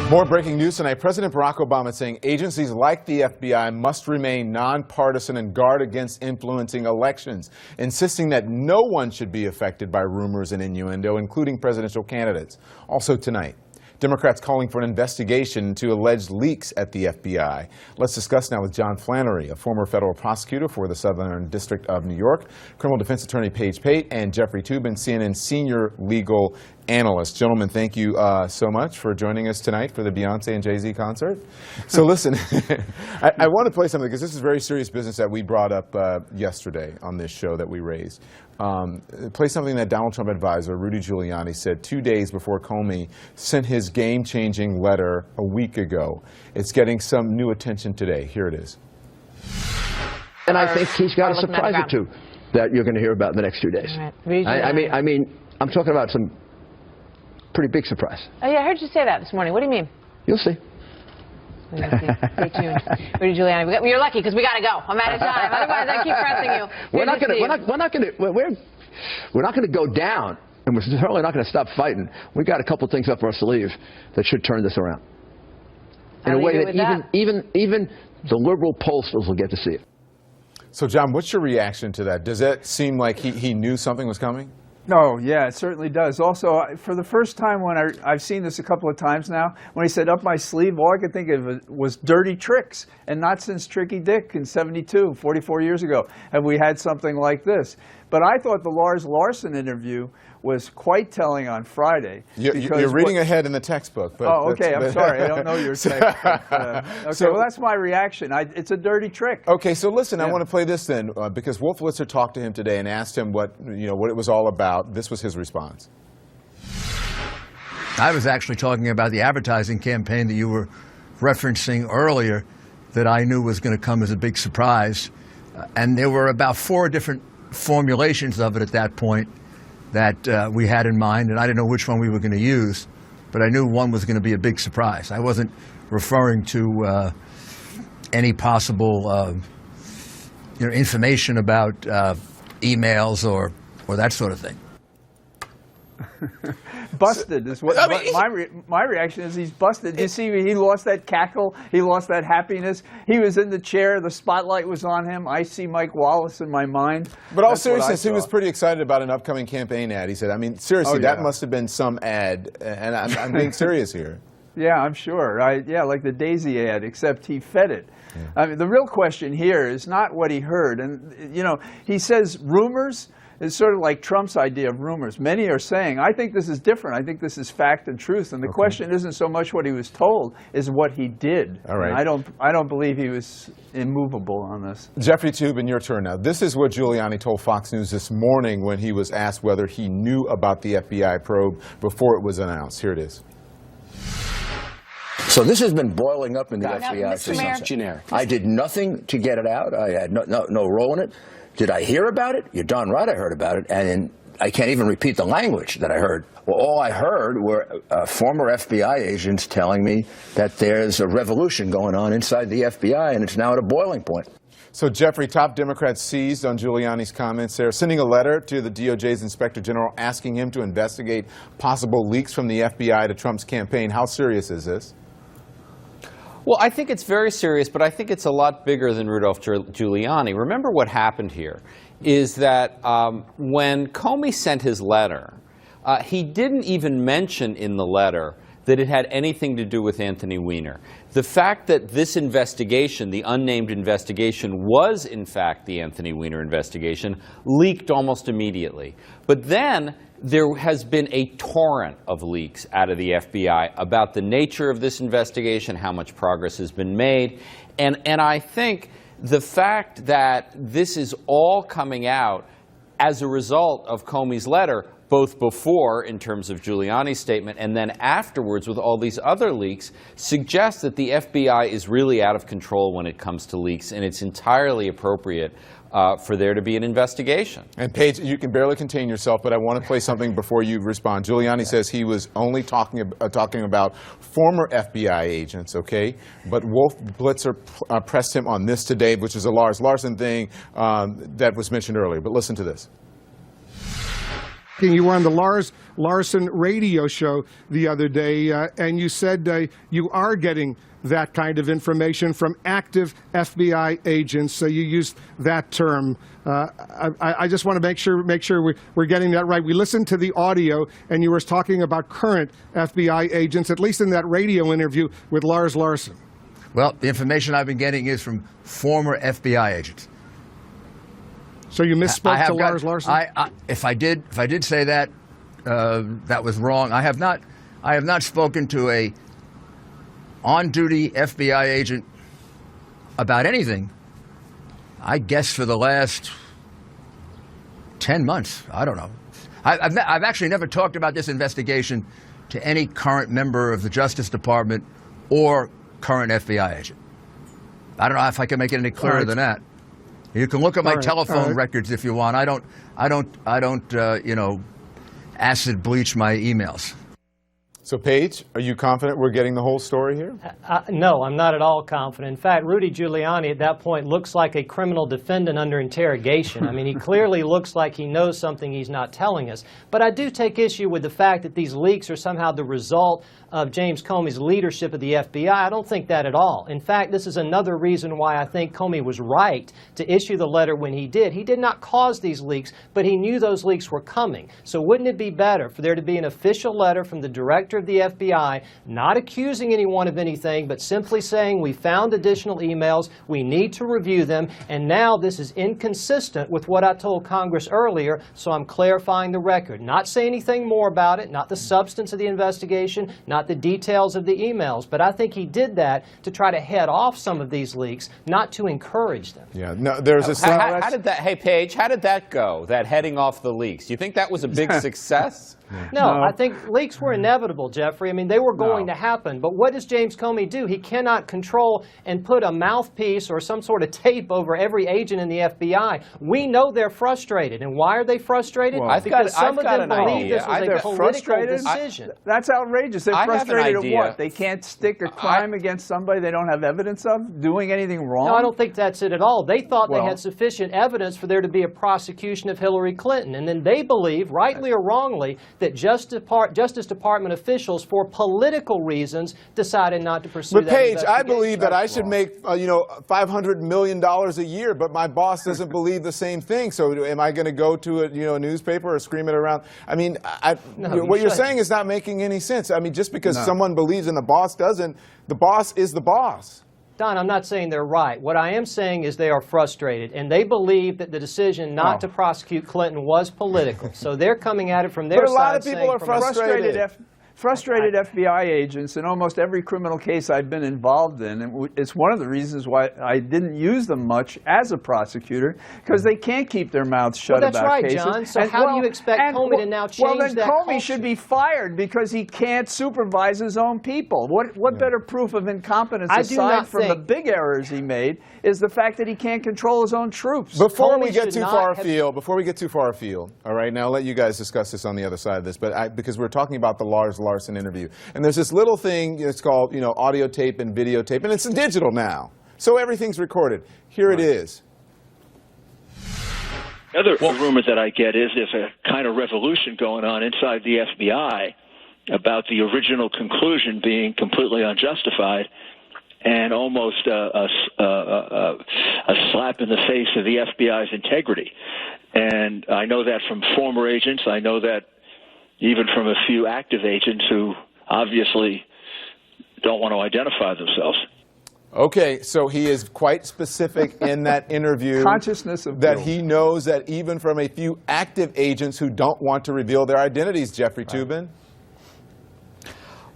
More breaking news tonight. President Barack Obama saying agencies like the FBI must remain nonpartisan and guard against influencing elections, insisting that no one should be affected by rumors and innuendo, including presidential candidates. Also tonight, Democrats calling for an investigation into alleged leaks at the FBI. Let's discuss now with John Flannery, a former federal prosecutor for the Southern District of New York, criminal defense attorney Pate, and Jeffrey Toobin, CNN senior legal analyst. Gentlemen, thank you so much for joining us tonight for the Beyonce and Jay-Z concert. So listen, I want to play something because this is very serious business that we brought up yesterday on this show that we raised. Play something that Donald Trump advisor Rudy Giuliani said 2 days before Comey sent his game-changing letter a week ago. It's getting some new attention today. Here it is. And I think he's got a surprise or two that you're going to hear about in the next few days. Right. I mean, I'm talking about some pretty big surprise. Oh yeah, I heard you say that this morning. What do you mean? You'll see. Stay tuned. Rudy Giuliani, you're lucky because we got to go. I'm out of time. Otherwise, I keep pressing you. We're not going to go down, and we're certainly not going to stop fighting. We got a couple things up our sleeve that should turn this around in a way that even the liberal pollsters will get to see it. So, John, what's your reaction to that? Does it seem like he knew something was coming? No, yeah, it certainly does. Also, for the first time when I've seen this a couple of times now, when he said up my sleeve, all I could think of was dirty tricks. And not since Tricky Dick in '72, 44 years ago, have we had something like this. But I thought the Lars Larson interview was quite telling on Friday. You're reading ahead in the textbook. But oh, okay, I'm sorry. I don't know your text. But, okay, so, well, that's my reaction. It's a dirty trick. Okay, so listen, I want to play this then, because Wolf Blitzer talked to him today and asked him what it was all about. This was his response. I was actually talking about the advertising campaign that you were referencing earlier that I knew was going to come as a big surprise. And there were about 4 different formulations of it at that point that we had in mind, and I didn't know which one we were going to use, but I knew one was going to be a big surprise. I wasn't referring to any possible information about emails or that sort of thing. Busted is what my reaction is. He's busted. You see, he lost that cackle. He lost that happiness. He was in the chair. The spotlight was on him. I see Mike Wallace in my mind. But all seriousness, he was pretty excited about an upcoming campaign ad. He said, I mean, seriously, that must have been some ad. And I'm being serious here. Yeah, I'm sure. Yeah, like the Daisy ad, except he fed it. Yeah. I mean, the real question here is not what he heard. And, he says rumors. It's sort of like Trump's idea of rumors. Many are saying, I think this is different. I think this is fact and truth. And the question isn't so much what he was told, is what he did. All right. And I don't believe he was immovable on this. Jeffrey Toobin, your turn now. This is what Giuliani told Fox News this morning when he was asked whether he knew about the FBI probe before it was announced. Here it is. So this has been boiling up in the FBI since generic. I did nothing to get it out. I had no role in it. Did I hear about it? You're darn right I heard about it, and I can't even repeat the language that I heard. Well, all I heard were former FBI agents telling me that there's a revolution going on inside the FBI, and it's now at a boiling point. So, Jeffrey, top Democrats seized on Giuliani's comments there, sending a letter to the DOJ's Inspector General asking him to investigate possible leaks from the FBI to Trump's campaign. How serious is this? Well, I think it's very serious, but I think it's a lot bigger than Rudolph Giuliani. Remember what happened here is that when Comey sent his letter, he didn't even mention in the letter that it had anything to do with Anthony Weiner. The fact that this investigation, the unnamed investigation, was in fact the Anthony Weiner investigation, leaked almost immediately. But then there has been a torrent of leaks out of the FBI about the nature of this investigation, how much progress has been made. And I think the fact that this is all coming out as a result of Comey's letter, both before in terms of Giuliani's statement and then afterwards with all these other leaks, suggests that the FBI is really out of control when it comes to leaks, and it's entirely appropriate for there to be an investigation. And Paige, you can barely contain yourself, but I want to play something before you respond. Giuliani says he was only talking about former FBI agents, okay? But Wolf Blitzer pressed him on this today, which is a Lars Larson thing that was mentioned earlier. But listen to this. You were on the Lars Larson radio show the other day, and you said you are getting that kind of information from active FBI agents. So you used that term. I just want to make sure we're getting that right. We listened to the audio, and you were talking about current FBI agents, at least in that radio interview with Lars Larson. Well, the information I've been getting is from former FBI agents. So you misspoke to Lars Larson? If I did say that, that was wrong. I have not spoken to a on-duty FBI agent about anything, I guess, for the last 10 months. I don't know. I've actually never talked about this investigation to any current member of the Justice Department or current FBI agent. I don't know if I can make it any clearer than that. You can look at my telephone records if you want. I don't acid bleach my emails. So, Paige, are you confident we're getting the whole story here? No, I'm not at all confident. In fact, Rudy Giuliani at that point looks like a criminal defendant under interrogation. I mean, he clearly looks like he knows something he's not telling us. But I do take issue with the fact that these leaks are somehow the result of James Comey's leadership of the FBI. I don't think that at all. In fact, this is another reason why I think Comey was right to issue the letter when he did. He did not cause these leaks, but he knew those leaks were coming. So wouldn't it be better for there to be an official letter from the director of the FBI, not accusing anyone of anything, but simply saying we found additional emails, we need to review them, and now this is inconsistent with what I told Congress earlier, so I'm clarifying the record. Not say anything more about it, not the substance of the investigation, not the details of the emails, but I think he did that to try to head off some of these leaks, not to encourage them. Yeah, no, there's a how did that? Hey, Paige, how did that go? That heading off the leaks? Do you think that was a big success? No, I think leaks were inevitable, Jeffrey. I mean, they were going to happen. But what does James Comey do? He cannot control and put a mouthpiece or some sort of tape over every agent in the FBI. We know they're frustrated. And why are they frustrated? Because some of them believe this was a political decision. That's outrageous. They're frustrated at what? They can't stick a crime against somebody they don't have evidence of doing anything wrong? No, I don't think that's it at all. They thought they had sufficient evidence for there to be a prosecution of Hillary Clinton. And then they believe, rightly or wrongly, that Justice Department officials, for political reasons, decided not to pursue that investigation. But Paige, I believe that I should make $500 million a year, but my boss doesn't believe the same thing. So am I going to go to a newspaper or scream it around? I mean, what you're saying is not making any sense. I mean, just because someone believes and the boss doesn't, the boss is the boss. Don, I'm not saying they're right. What I am saying is they are frustrated, and they believe that the decision not to prosecute Clinton was political. So they're coming at it from their side. But a lot of people are frustrated. Frustrated FBI agents in almost every criminal case I've been involved in. And it's one of the reasons why I didn't use them much as a prosecutor, because they can't keep their mouths shut about cases. That's right, John. So how do you expect Comey to now change that? Well, then Comey should be fired because he can't supervise his own people. What better proof of incompetence, aside from the big errors he made, is the fact that he can't control his own troops. Before we get too far afield, all right, now I'll let you guys discuss this on the other side of this, but because we're talking about the Lars Larson interview, and there's this little thing, it's called audio tape and videotape, and it's digital now, so everything's recorded. Here it is. Other rumor that I get is there's a kind of revolution going on inside the FBI about the original conclusion being completely unjustified and almost a slap in the face of the FBI's integrity. And I know that from former agents. I know that even from a few active agents who obviously don't want to identify themselves. Okay, so he is quite specific in that interview that he knows that even from a few active agents who don't want to reveal their identities, Jeffrey Toobin.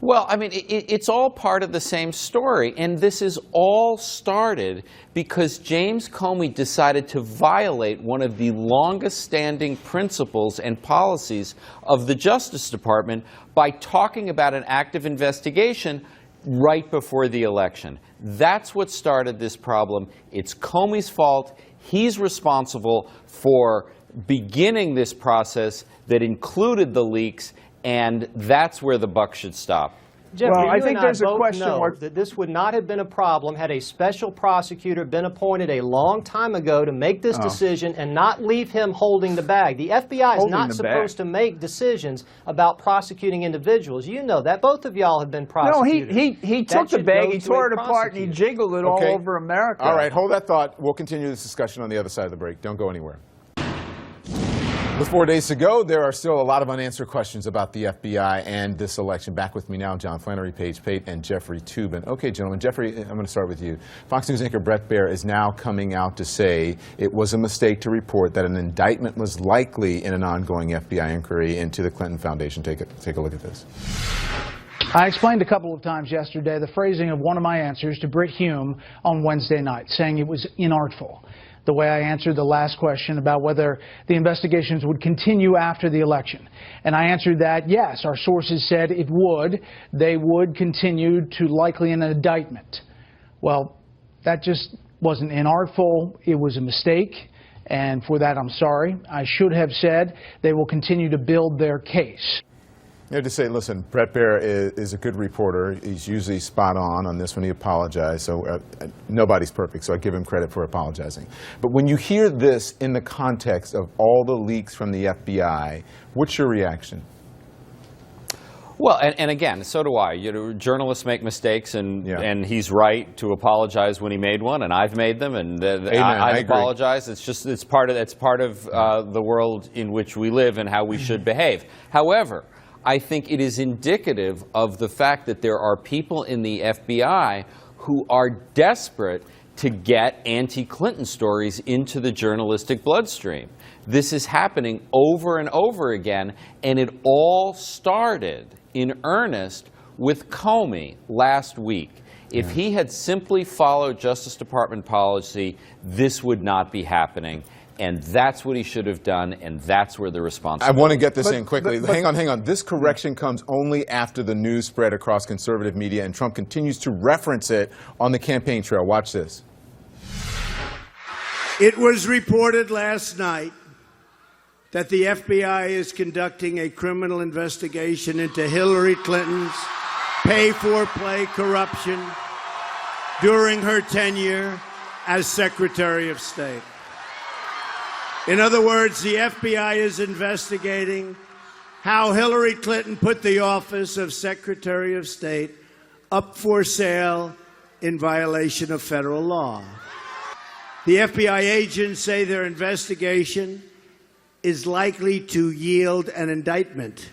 Well, I mean, it's all part of the same story, and this is all started because James Comey decided to violate one of the longest-standing principles and policies of the Justice Department by talking about an active investigation right before the election. That's what started this problem. It's Comey's fault. He's responsible for beginning this process that included the leaks, and that's where the buck should stop. Jeffrey, Well, I you think and there's a both question know mark. that this would not have been a problem had a special prosecutor been appointed a long time ago to make this decision and not leave him holding the bag. The FBI is not supposed to make decisions about prosecuting individuals. You know that. Both of y'all have been prosecutors. No, he took the bag, he tore it apart, and he jiggled it all Okay. over America. All right, hold that thought. We'll continue this discussion on the other side of the break. Don't go anywhere. With 4 days to go, there are still a lot of unanswered questions about the FBI and this election. Back with me now, John Flannery, Paige Pate, and Jeffrey Toobin. Okay, gentlemen, Jeffrey, I'm going to start with you. Fox News anchor Bret Baier is now coming out to say it was a mistake to report that an indictment was likely in an ongoing FBI inquiry into the Clinton Foundation. Take a look at this. I explained a couple of times yesterday the phrasing of one of my answers to Brit Hume on Wednesday night, saying it was inartful. The way I answered the last question about whether the investigations would continue after the election. And I answered that, yes, our sources said it would. They would continue to likely an indictment. Well, that just wasn't inartful. It was a mistake. And for that, I'm sorry. I should have said they will continue to build their case. You have to say, listen, Bret Baier is a good reporter. He's usually spot on this one. He apologized. So nobody's perfect, so I give him credit for apologizing. But when you hear this in the context of all the leaks from the FBI, what's your reaction? Well, and again, so do I. You know, journalists make mistakes, and he's right to apologize when he made one, and I've made them, and I apologize. It's part of the world in which we live and how we should behave. However, I think it is indicative of the fact that there are people in the FBI who are desperate to get anti-Clinton stories into the journalistic bloodstream. This is happening over and over again, and it all started in earnest with Comey last week. If he had simply followed Justice Department policy, this would not be happening. And that's what he should have done, and that's where the responsibility. I want to get this in quickly. Hang on. This correction comes only after the news spread across conservative media, and Trump continues to reference it on the campaign trail. Watch this. It was reported last night that the FBI is conducting a criminal investigation into Hillary Clinton's pay-for-play corruption during her tenure as Secretary of State. In other words, the FBI is investigating how Hillary Clinton put the office of Secretary of State up for sale in violation of federal law. The FBI agents say their investigation is likely to yield an indictment.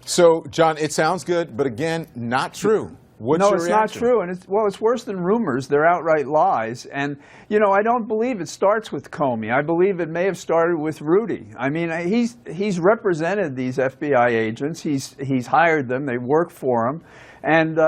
So, John, it sounds good, but again, not true. What's your reaction? Not true, and it's worse than rumors. They're outright lies. And you know, I don't believe it starts with Comey. I believe it may have started with Rudy. I mean, he's represented these FBI agents. He's hired them. They work for him, and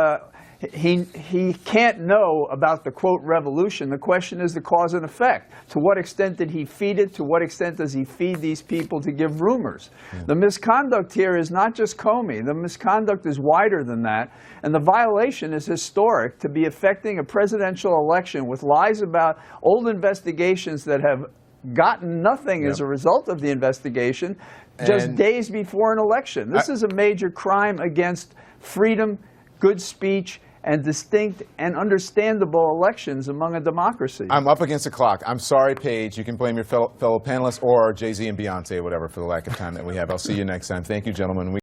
he can't know about the quote revolution. The question is the cause and effect. To what extent did he feed it? To what extent does he feed these people to give rumors? The misconduct here is not just Comey. The misconduct is wider than that, and the violation is historic. To be affecting a presidential election with lies about old investigations that have gotten nothing as a result of the investigation just days before an election. This is a major crime against freedom, good speech, and distinct and understandable elections among a democracy. I'm up against the clock. I'm sorry, Paige. You can blame your fellow panelists or Jay-Z and Beyonce or whatever for the lack of time that we have. I'll see you next time. Thank you, gentlemen.